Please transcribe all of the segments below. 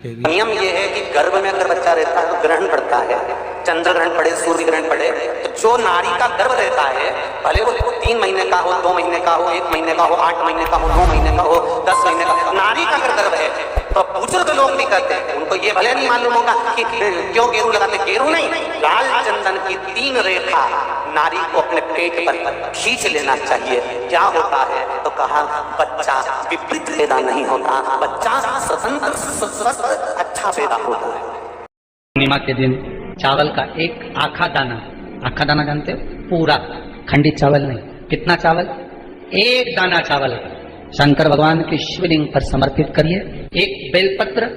नियम ये है कि गर्भ में अगर बच्चा रहता है तो ग्रहण पड़ता है, चंद्र ग्रहण पड़े, सूर्य ग्रहण पड़े, तो जो नारी का गर्भ रहता है, भले वो 3 महीने का हो, 2 महीने का हो, 1 महीने का हो, 8 महीने का हो, 9 महीने का हो, 10 महीने का, नारी का अगर गर्भ है तो बुजुर्ग लोग भी करते हैं। उनको ये भले नहीं मालूम होगा कि क्यों गेरू लगाते, गेरू नहीं, लाल चंदन की 3 रेखा नारी को अपने पेट पर खींच लेना चाहिए। क्या होता है तो कहा बच्चा विपरीत पैदा नहीं होता, बच्चा स्वतंत्र स्वस्थ अच्छा पैदा होता है। पूर्णिमा के दिन चावल का एक आखा दाना जानते हो, पूरा खंडित चावल नहीं, कितना चावल, एक दाना चावल शंकर भगवान के शिवलिंग पर समर्पित करिए। एक बेलपत्र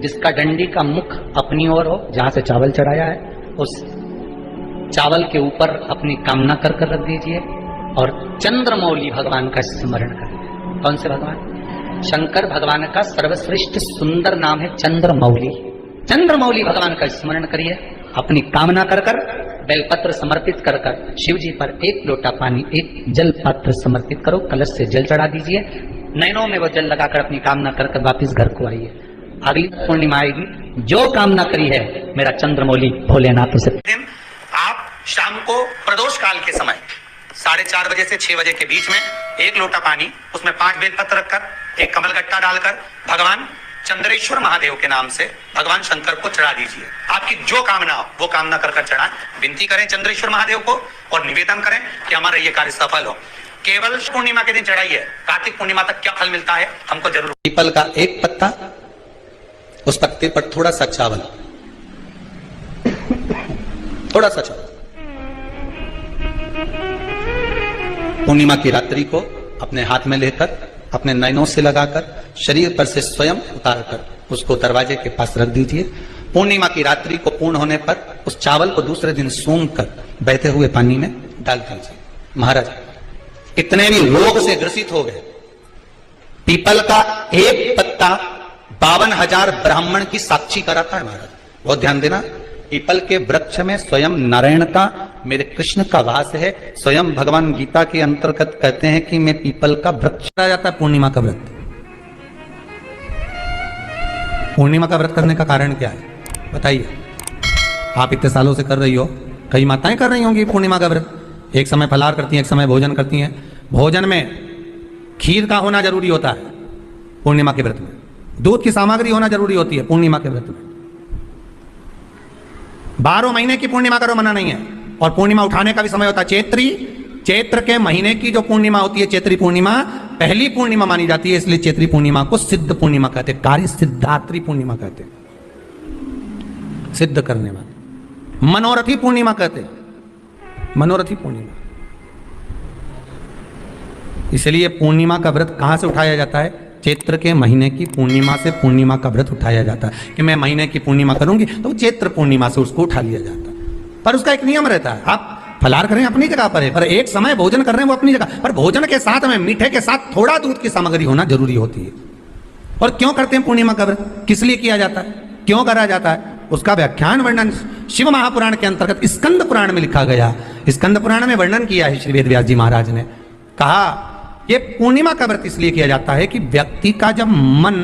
जिसका डंडी का मुख अपनी ओर हो, जहां से चावल चढ़ाया है, उस चावल के ऊपर अपनी कामना कर रख दीजिए और चंद्रमौली भगवान का स्मरण करिए। कौन से भगवान? शंकर भगवान का सर्वश्रेष्ठ सुंदर नाम है चंद्रमौली। चंद्रमौली भगवान का स्मरण करिए, अपनी कामना कर बेलपत्र समर्पित कर शिव जी पर 1 लोटा पानी, 1 जल पात्र समर्पित करो, कलश से जल चढ़ा दीजिए, नैनों में वो जल लगाकर अपनी कामना कर वापिस घर को आइए। अगली पूर्णिमा आएगी, जो कामना करी है मेरा चंद्रमौली भोलेनाथ से। आप शाम को प्रदोष काल के समय 4:30 बजे से 6 बजे के बीच में 1 लोटा पानी, उसमें 5 बेलपत्र रखकर 1 कमल गट्टा डालकर भगवान चंद्रेश्वर महादेव के नाम से भगवान शंकर को चढ़ा दीजिए। आपकी जो कामना हो वो कामना कर चढ़ाएं, विनती करें चंद्रेश्वर महादेव को और निवेदन करें कि हमारा ये कार्य सफल हो। केवल पूर्णिमा के दिन चढ़ाइए, कार्तिक पूर्णिमा तक क्या फल मिलता है हमको जरूर। पीपल का एक पत्ता, उस पत्ते पर थोड़ा सा चावल, थोड़ा सा चावल, पूर्णिमा की रात्रि को अपने हाथ में लेकर, अपने नयनों से लगाकर, शरीर पर से स्वयं उतारकर उसको दरवाजे के पास रख दीजिए। पूर्णिमा की रात्रि को पूर्ण होने पर उस चावल को दूसरे दिन सूंघ कर बहते हुए पानी में डाल दीजिए। महाराज कितने भी रोग से ग्रसित हो गए, पीपल का एक पत्ता 52,000 ब्राह्मण की साक्षी कराता है। महाराज बहुत ध्यान देना, पीपल के वृक्ष में स्वयं नारायण का, मेरे कृष्ण का वास है। स्वयं भगवान गीता के अंतर्गत कहते हैं कि मैं पीपल का वृक्ष आ जाता है। पूर्णिमा का व्रत, पूर्णिमा का व्रत करने का कारण क्या है बताइए? आप इतने सालों से कर रही हो, कई माताएं कर रही होंगी पूर्णिमा का व्रत। एक समय फलाहार करती हैं, एक समय भोजन करती हैं। भोजन में खीर का होना जरूरी होता है पूर्णिमा के व्रत में, दूध की सामग्री होना जरूरी होती है पूर्णिमा के व्रत में। 12 महीने की पूर्णिमा करो, मना नहीं है। और पूर्णिमा उठाने का भी समय होता है चैत्री, चैत्र के महीने की जो पूर्णिमा होती है चैत्री पूर्णिमा पहली पूर्णिमा मानी जाती है, इसलिए चैत्री पूर्णिमा को सिद्ध पूर्णिमा कहते हैं, कार्य सिद्धात्री पूर्णिमा कहते हैं, सिद्ध करने वाले। मनोरथी पूर्णिमा कहते हैं, मनोरथी पूर्णिमा। इसलिए पूर्णिमा का व्रत कहां से उठाया जाता है? चैत्र के महीने की पूर्णिमा से पूर्णिमा का व्रत उठाया जाता है कि मैं महीने की पूर्णिमा करूंगी तो चैत्र पूर्णिमा से उसको उठा लिया जाता है। पर उसका एक नियम रहता है, आप फलाहार करें अपनी जगह पर है, पर एक समय भोजन कर रहे हैं वो अपनी जगह पर, भोजन के साथ में मीठे के साथ थोड़ा दूध की सामग्री होना जरूरी होती है। और क्यों करते हैं पूर्णिमा का व्रत, किस लिए किया जाता है, क्यों करा जाता है, उसका व्याख्यान वर्णन शिव महापुराण के अंतर्गत स्कंद पुराण में लिखा गया। स्कंद पुराण में वर्णन किया है श्री वेद व्यास जी महाराज ने। कहा ये पूर्णिमा का व्रत इसलिए किया जाता है कि व्यक्ति का जब मन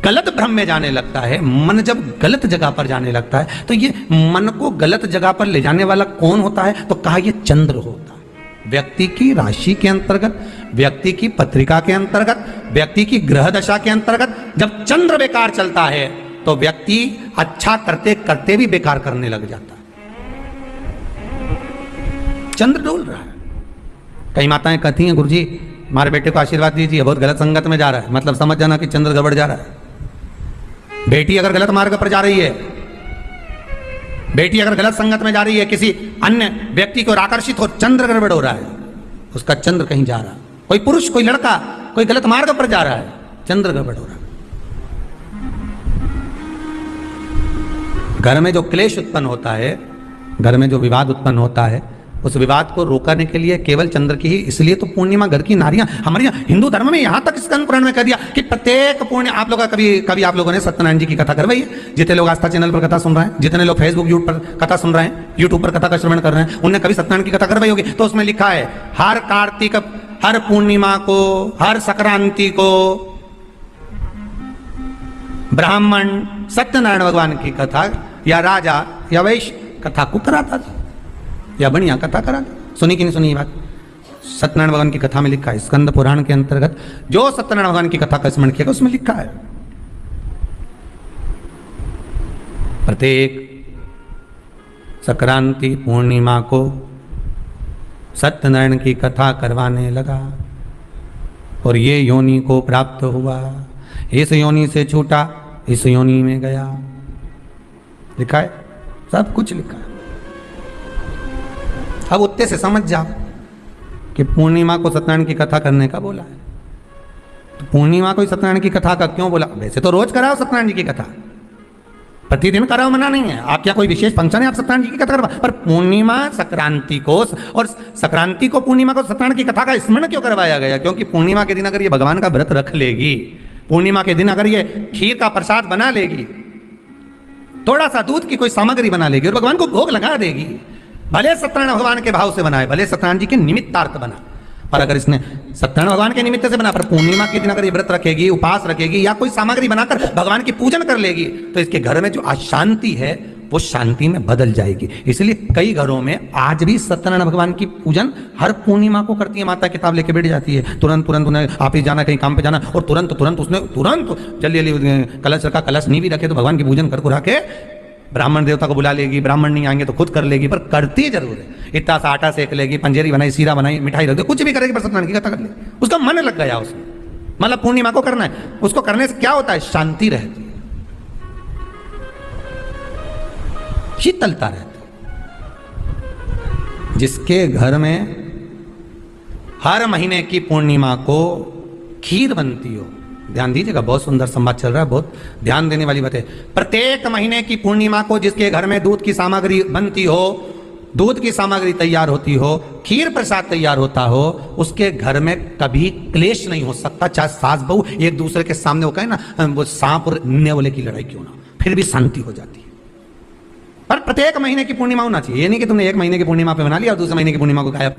गलत भ्रम में जाने लगता है, मन जब गलत जगह पर जाने लगता है, तो ये मन को गलत जगह पर ले जाने वाला कौन होता है? तो कहा ये चंद्र होता है। व्यक्ति की राशि के अंतर्गत, व्यक्ति की पत्रिका के अंतर्गत, व्यक्ति की ग्रह दशा के अंतर्गत जब चंद्र बेकार चलता है तो व्यक्ति अच्छा करते करते भी बेकार करने लग जाता है। चंद्र डोल रहा है। कई माताएं कहती हैं गुरुजी हमारे बेटे को आशीर्वाद दीजिए, बहुत गलत संगत में जा रहा है, मतलब समझ जाना कि चंद्र गड़बड़ जा रहा है। बेटी अगर गलत मार्ग पर जा रही है, बेटी अगर गलत संगत में जा रही है, किसी अन्य व्यक्ति को आकर्षित हो, चंद्र गड़बड़ हो रहा है, उसका चंद्र कहीं जा रहा है। कोई पुरुष, कोई लड़का, कोई गलत मार्ग पर जा रहा है, चंद्र गड़बड़ हो रहा है। घर में जो क्लेश उत्पन्न होता है, घर में जो विवाद उत्पन्न होता है, उस विवाद को रोकने के लिए केवल चंद्र की ही, इसलिए तो पूर्णिमा घर की नारियां हमारे यहाँ हिंदू धर्म में यहाँ तक स्कंद पुराण में कह दिया कि प्रत्येक पूर्णिमा। आप लोग कभी आप लोगों ने सत्यनारायण जी की कथा करवाई है? जितने लोग आस्था चैनल पर कथा सुन रहे हैं, जितने लोग फेसबुक यूट्यूब पर कथा सुन रहे हैं, यूट्यूब पर कथा का श्रवण कर रहे हैं, उनने कभी सत्यनारायण की कथा करवाई होगी? तो उसमें लिखा है हर कार्तिक, हर पूर्णिमा को, हर संक्रांति को ब्राह्मण सत्यनारायण भगवान की कथा या राजा या वैश्य कथा को कराता था, या बढ़िया कथा कराता। सुनी कि नहीं सुनी ये बात? सत्यनारायण भगवान की कथा में लिखा है, स्कंद पुराण के अंतर्गत जो सत्यनारायण भगवान की कथा का स्मरण किया उसमें लिखा है, प्रत्येक संक्रांति पूर्णिमा को सत्यनारायण की कथा करवाने लगा और ये योनि को प्राप्त हुआ, इस योनि से छूटा, इस योनि में गया। लिखा है, सब कुछ लिखा है। अब उत्ते से समझ जाओ कि पूर्णिमा को सत्यनारायण की कथा करने का बोला है, तो पूर्णिमा को सत्यनारायण की कथा का क्यों बोला? वैसे तो रोज कराओ सत्यनारायण जी की कथा, प्रतिदिन कराओ, मना नहीं है। आप क्या कोई विशेष फंक्शन है आप सत्यनारायण जी की कथा करवा, पर पूर्णिमा संक्रांति को और संक्रांति को पूर्णिमा को सत्यनारायण की कथा का स्मरण क्यों करवाया गया? क्योंकि पूर्णिमा के दिन अगर ये भगवान का व्रत रख लेगी, पूर्णिमा के दिन अगर ये खीर का प्रसाद बना लेगी, थोड़ा सा दूध की कोई सामग्री बना लेगी और भगवान को भोग लगा देगी, भले सत्यनारायण भगवान के भाव से बनाए, भले सत्यनारायण जी के निमित्तार्थ बना, पर अगर इसने सत्यनारायण भगवान के निमित्त से बना, पर पूर्णिमा के दिन अगर ये व्रत रखेगी, उपास रखेगी या कोई सामग्री बनाकर भगवान की पूजन कर लेगी, तो इसके घर में जो अशांति है वो शांति में बदल जाएगी। इसलिए कई घरों में आज भी सत्यनारायण भगवान की पूजन हर पूर्णिमा को करती है। माता किताब लेके बैठ जाती है, तुरंत उन्हें ऑफिस जाना, कहीं काम पे जाना, और तुरंत उसने जल्दी कलश रखा, कलश नहीं भी रखे तो भगवान की पूजन कर कुरा के ब्राह्मण देवता को बुला लेगी, ब्राह्मण नहीं आएंगे तो खुद कर लेगी, पर करती जरूर है। इतना सा आटा सेक लेगी, पंजेरी बनाई, सीरा बनाई, मिठाई रख दे, कुछ भी करेगी, पर सत्यनारायण की कथा कर लेगी। उसका मन लग गया उसमें, मतलब पूर्णिमा को करना है। उसको करने से क्या होता है? शांति रहती है, शीतलता रहती है। जिसके घर में हर महीने की पूर्णिमा को खीर बनती हो, ध्यान दीजिएगा, बहुत सुंदर संवाद चल रहा है, बहुत ध्यान देने वाली बात है। प्रत्येक महीने की पूर्णिमा को जिसके घर में दूध की सामग्री बनती हो, दूध की सामग्री तैयार होती हो, खीर प्रसाद तैयार होता हो, उसके घर में कभी क्लेश नहीं हो सकता। चाहे सास बहू एक दूसरे के सामने वो कहे ना, वो सांप और नीने वाले की लड़ाई क्यों ना, फिर भी शांति हो जाती है। पर प्रत्येक महीने की पूर्णिमा होना चाहिए, ये नहीं कि तुमने एक महीने की पूर्णिमा पे बना लिया और दूसरे महीने की पूर्णिमा को गायब